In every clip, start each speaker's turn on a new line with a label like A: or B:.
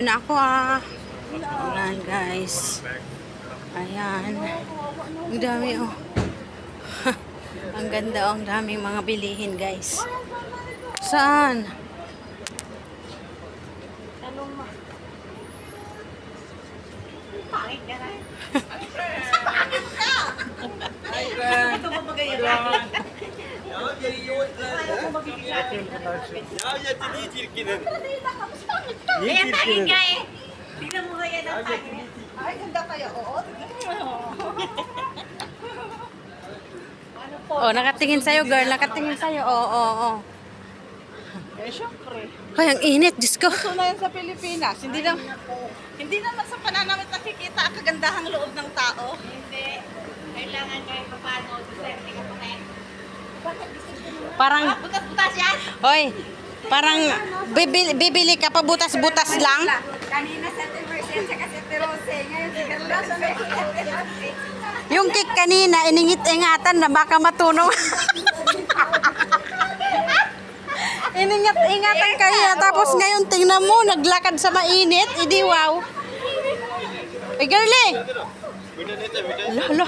A: Na ako Ayan guys. Ayan. Ang dami oh. Ang ganda oh. Ang daming mga bilihin guys. Saan?
B: Tingnan mo kaya ng pangit. Ay, ganda kayo. Oo,
A: Oh, nakatingin sa'yo girl. Nakatingin sa'yo. Oo.
B: Eh, syempre.
A: Ay, ang init. Diyos ko.
B: Gusto na yan sa Pilipinas. Hindi naman sa pananamit nakikita ang kagandahang loob ng tao. Hindi. Kailangan kahit paano. Diserte ka pa na yan.
A: Parang,
B: Butas-butas yan.
A: hoy, parang bibili ka pa butas-butas lang.
B: Kanina 70% sa kasi Rose. Ngayon siguro na sa
A: Yung cake kanina, iningit-ingatan na baka matunaw. Iningat-ingatan kaya. Tapos ngayon, tingnan mo, naglakad sa mainit. Idi wow. Eh, girlie. Hala.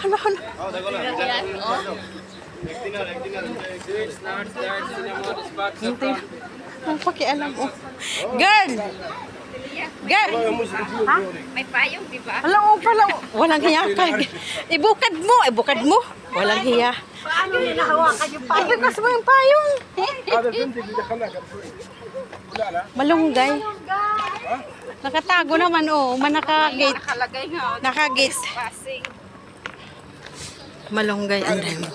A: Ang pakialam mo. Girl!
B: Ha? May payong, di ba?
A: Alam mo pala, walang hiya ka. Ibukad mo. Walang hiya.
B: Paano nila hawakan yung payong?
A: Ibukas mo yung payong. Malunggay. Nakatago naman oh, manaka-gate.
B: Nakalagay nga.
A: Naka-gate.
B: Passing.
A: Malunggay, anday mo.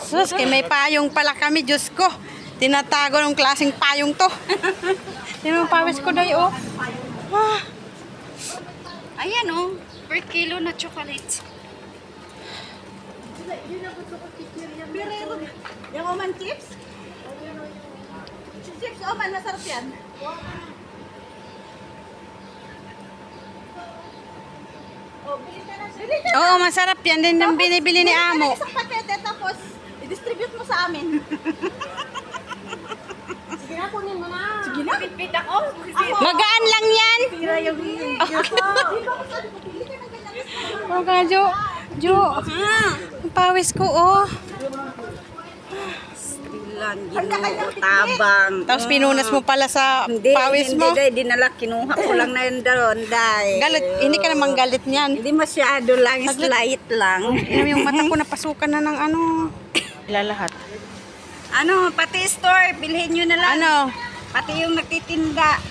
A: Sus, kay may payong pala kami, Diyos ko. Tinatago ng klaseng payong to. Sino ang pawis ko dahi, oh.
B: Ayan oh, per kilo na chocolate. Birero. Yung Oman chips? Chips Oman, masarap yan. Oh, bili ka na siya.
A: Oo, masarap yan. Din ang binibili ni Amo.
B: Isang pakete tapos i-distribute mo sa amin. Sige na, kunin mo na. Sige na. Pitpit ako.
A: Magaan lang yan.
B: Tira yung
A: Oo ka, Jo. Ang pawis ko, oh.
C: Tabang.
A: Tapos pinunas mo pala sa pawis mo.
C: Hindi, dinala, kinuha ko lang na yun doon, day.
A: Galit, hindi ka naman galit niyan.
C: Hindi masyado lang, slight lang.
A: Yung mata ko napasukan na ng ano. Ilalahat.
C: Ano, pati store, bilhin nyo na lang.
A: Ano?
C: Pati yung nagtitinda.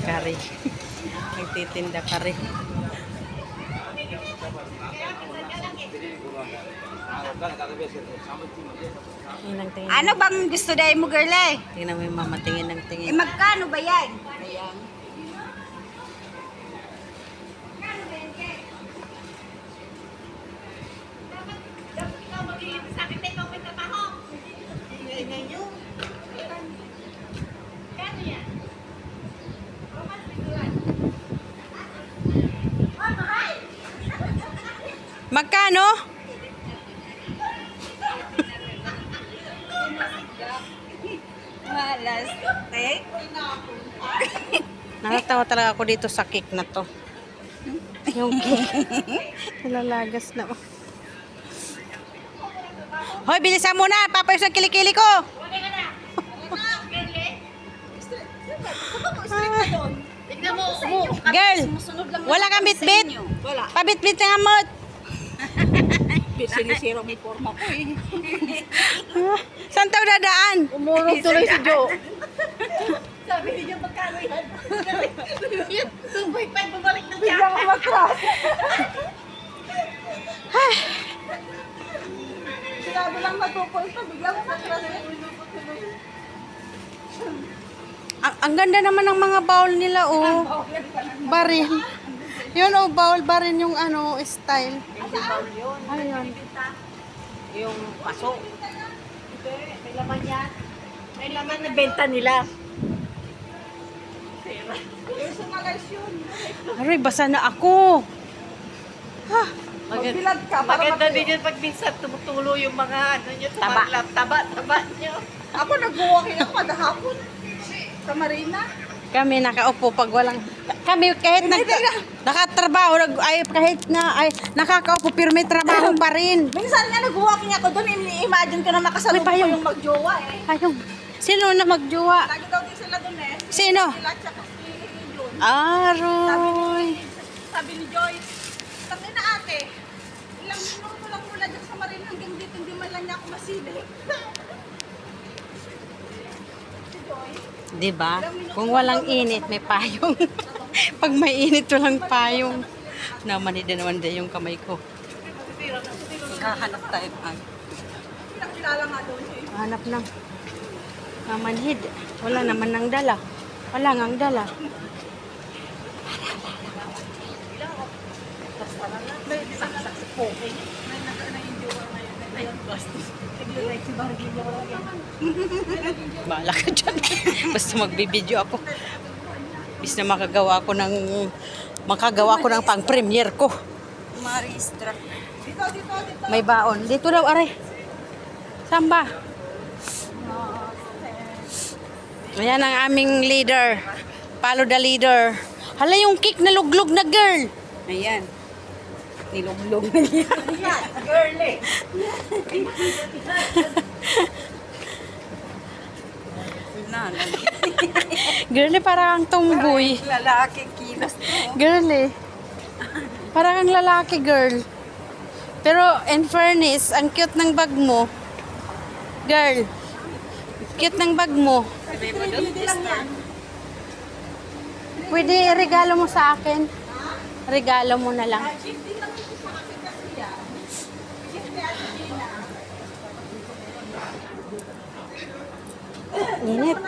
A: Kari. Nagtitinda kari.
C: Ano bang gusto dahil mo, girl eh?
A: Tingnan mo yung mama, tingin ng
C: Eh,
A: tingin.
C: magkano ba yan? Ayan.
A: Magkano?
C: Malas. Eh?
A: Nakatawa talaga ako dito sa cake na to. Yung cake. Nalalagas na. Hoy, bilisan mo na. Papayos ang kilikili ko.
B: Tignan mo,
A: Girl, wala kang bitbit.
B: Wala.
A: Pabitbit nga mo.
B: Sinisira may forma ko eh.
A: Saan tayo dadaan?
B: Umurong tuloy si Joe. Sabi niya magkano yan? 2.5 babalik ng tiyak. Biglang umatras. Sinabi lang na 2.5, biglang umatras.
A: Ang ganda naman ng mga bowl nila, oh. Barin. Yun, oh, bowl, barin yung ano, style. Ayun.
B: Yung paso. May laman yan. May laman na benta nila.
A: Aray, basa na ako. Ha,
B: Magbilad ka para
D: Maganda
B: matuyo.
D: din yun pag minsan tumutulo yung mga ano nyo,
C: Taba.
D: taba nyo.
B: Ako nag-walking ako kada hapon. Sa Marina.
A: Kami nakaupo pag walang... Kami kahit nakatrabaho, ay, kahit na ay, nakakaupo pero may trabaho pa rin.
B: Minsan nga nag-walking ako doon, imagine ko na makasalubong ko
A: payong.
B: yung magjowa eh.
A: Ayun. Sino na magjowa?
B: Lagi daw din sila doon eh.
A: Sino?
B: Sila tsaka si Jun.
A: Aroy.
B: Sabi ni Joyce, tangin na ate, ilang minuto lang mula dyan sa Marina hanggang dito, hindi man lang niya ako masilip. Si Joyce,
A: Diba? Kung walang init, may payong. Pag may init, walang payong. Namanid na naman din yung kamay ko. Kahanap tayo.
B: pinakilala nga doon eh.
A: Hanap ng manhid. Wala naman nang dala. Wala ngang dala. Bahala ka dyan. Basta magbibideo ako. Bis na makagawa ko ng pang-premiere ko.
C: Maristra.
B: Dito.
A: May baon. Dito daw, are. Saan ba? Ayan ang aming leader. Follow the leader. Hala yung cake na luglog na girl.
C: Ayan. Niluglog na niya.
B: Girly.
A: Girly parang ang tomboy.
C: Lalaki kilos to.
A: Girly. Parang ang lalaki girl. Pero in fairness, ang cute ng bag mo. Girl. Cute ng bag mo. Pwede regalo mo sa akin. Regalo mo na lang. Init.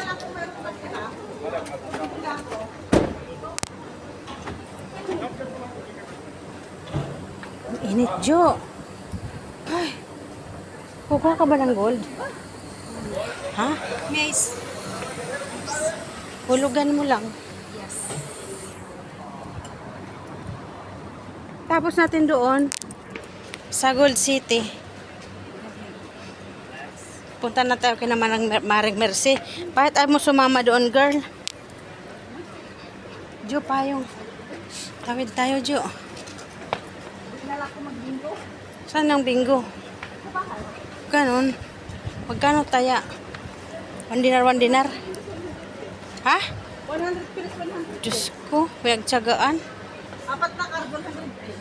A: Init, Jo. Ay. Kukuha ka ba ng gold? Ha?
C: Miss.
A: Hulugan mo lang.
C: Yes.
A: Tapos natin doon sa Gold City. Punta na tayo kina Maring Mercy. Bakit ayaw mo sumama doon, girl? Jo, payong. Tawid tayo, Jo. Saan ang bingo? Ganon. Magkano taya? 1 dinar? Ha?
B: 100 pilis 100.
A: Diyos ko, pinagtsagaan.
B: Apat na carbon 100 pilis.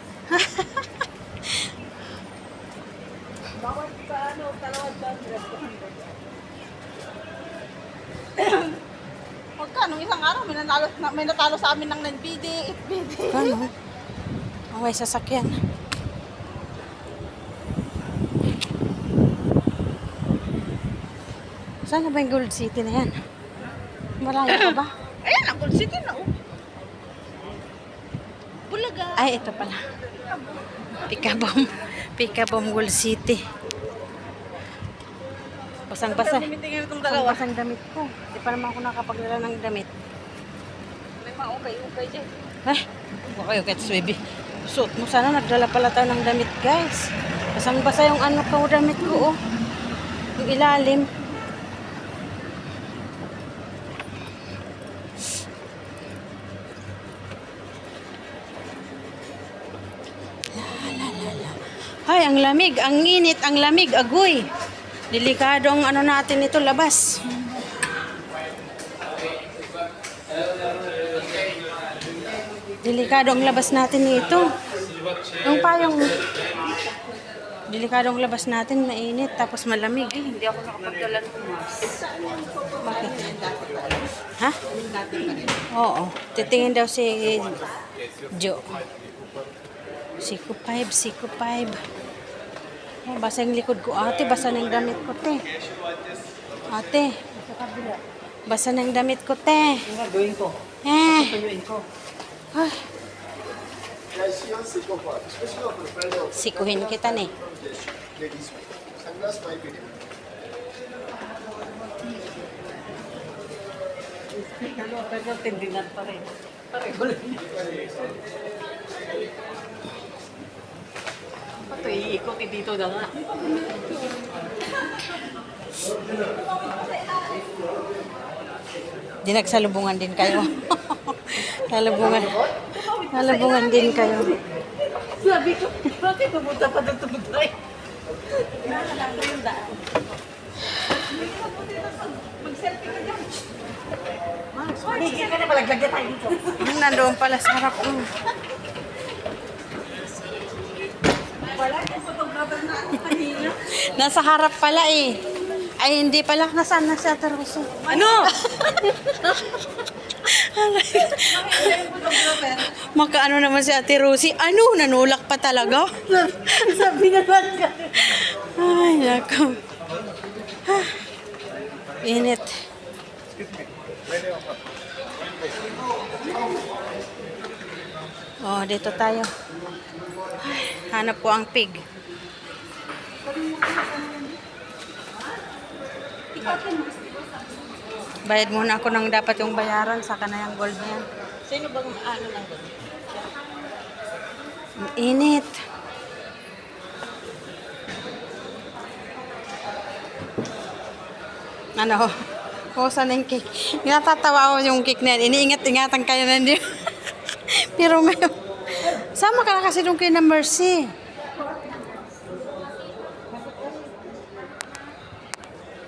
B: Bawat pa ano, talawad 100. Magkano isang araw may natalo sa amin ng NBD, FBD.
A: Ganon. Away, sasakyan. Saan na ba yung Gold City na yan? Malayo ka ba?
B: Ayan, ang Gold City na oh. Bulaga.
A: Ay, ito pala. Pikabom Gold City. Basang-basa.
B: Tumitingin itong dalawa.
A: Basang damit ko. Hindi pa naman ako nakapaglala ng damit.
B: May mga ukay-ukay dyan.
A: Ay, okay, baby. Suot mo sana, nagdala pala tayo ng damit, guys. Basang-basa yung ano ko, damit ko, oh. Yung ilalim. Ay, ang lamig, ang init, ang lamig, agoy. Delikado ang ano natin ito, labas. Delikado ang labas natin nito. Yung payong delikado ang labas natin, mainit, tapos malamig.
C: Hindi ako nakapagdala ng mask.
A: Bakit? Ha? Oo. Titingin daw si Jo. Siko 5. Oh, basa yung likod ko. Ate, basa na yung damit ko, te. Ate. Basa na yung damit ko, te.
D: Yung gagawin ko. Payuin ko.
A: Ay. Sikuhin kita, ne.
D: Pero tindinan pa rin. Pareho lang. ito, iikot dito na nga.
A: Di nagsalubungan din kayo. Salubungan din kayo.
D: Sabi ko, bakit pumunta pa doon tumutay? Hindi ka na malaglag tayo dito.
A: Nandoon pala sa harap. Nasa harap pala eh. Ay, hindi pala. Nasaan na si Ate Rosie?
B: Ano?
A: Makaano naman si Ate Rosie? Ano? Nanulak pa talaga?
D: Sabi na lang ka.
A: Ay, nako. Ah, init. Oh, dito tayo. Ay, hanap po ang pig. Bayad muna ako ng dapat yung bayaran, saka na yung gold niyan.
B: Sino bang ano lang doon?
A: Ang init. Ano? Saan yung cake? Natatawa ako yung cake na yan. Iniingat-ingatan kayo na din. Pero ngayon, sama ka na kasi nung kay na Mercy.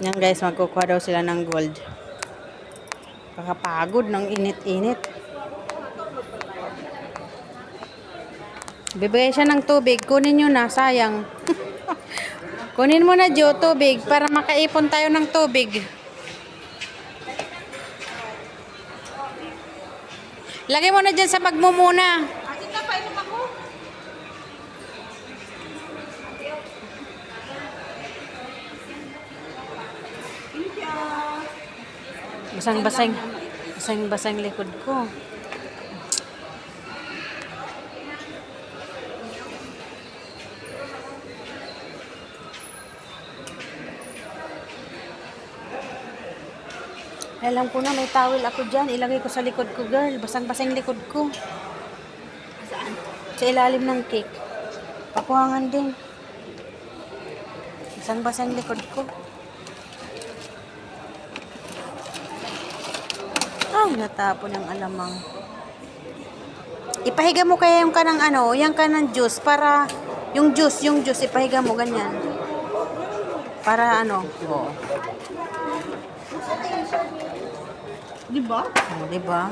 A: Yan guys, magkukuha daw sila ng gold. Kakapagod ng init-init. Bibigay siya ng tubig. Kunin nyo na, sayang. Kunin mo na, Jo, tubig para makaipon tayo ng tubig. Lagay mo na dyan sa bag mo muna.
B: Akin na, painom ako.
A: Basang-basang. Basang-basang likod ko. Alam ko na may towel ako dyan. Ilagay ko sa likod ko, girl. Basang-basang likod ko. Saan? Sa ilalim ng cake. Pakuhangan din. Basang-basang likod ko. Ay, natapon ang alamang. Ipahiga mo kaya yung kanang ano, yung kanang juice para yung juice, ipahiga mo ganyan. Para ano? Oo.
B: Di ba?
A: Oh, di ba?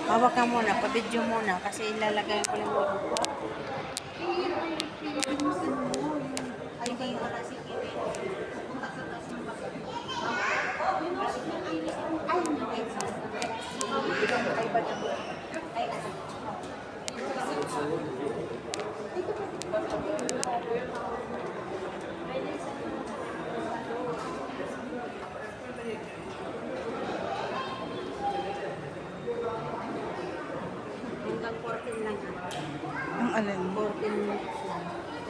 A: Hawak ka muna, pa-video muna kasi ilalagay ko lang muna.
B: Ang alin?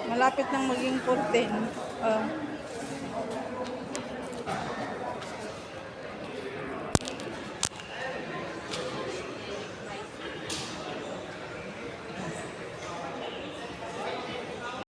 B: Malapit nang maging 14.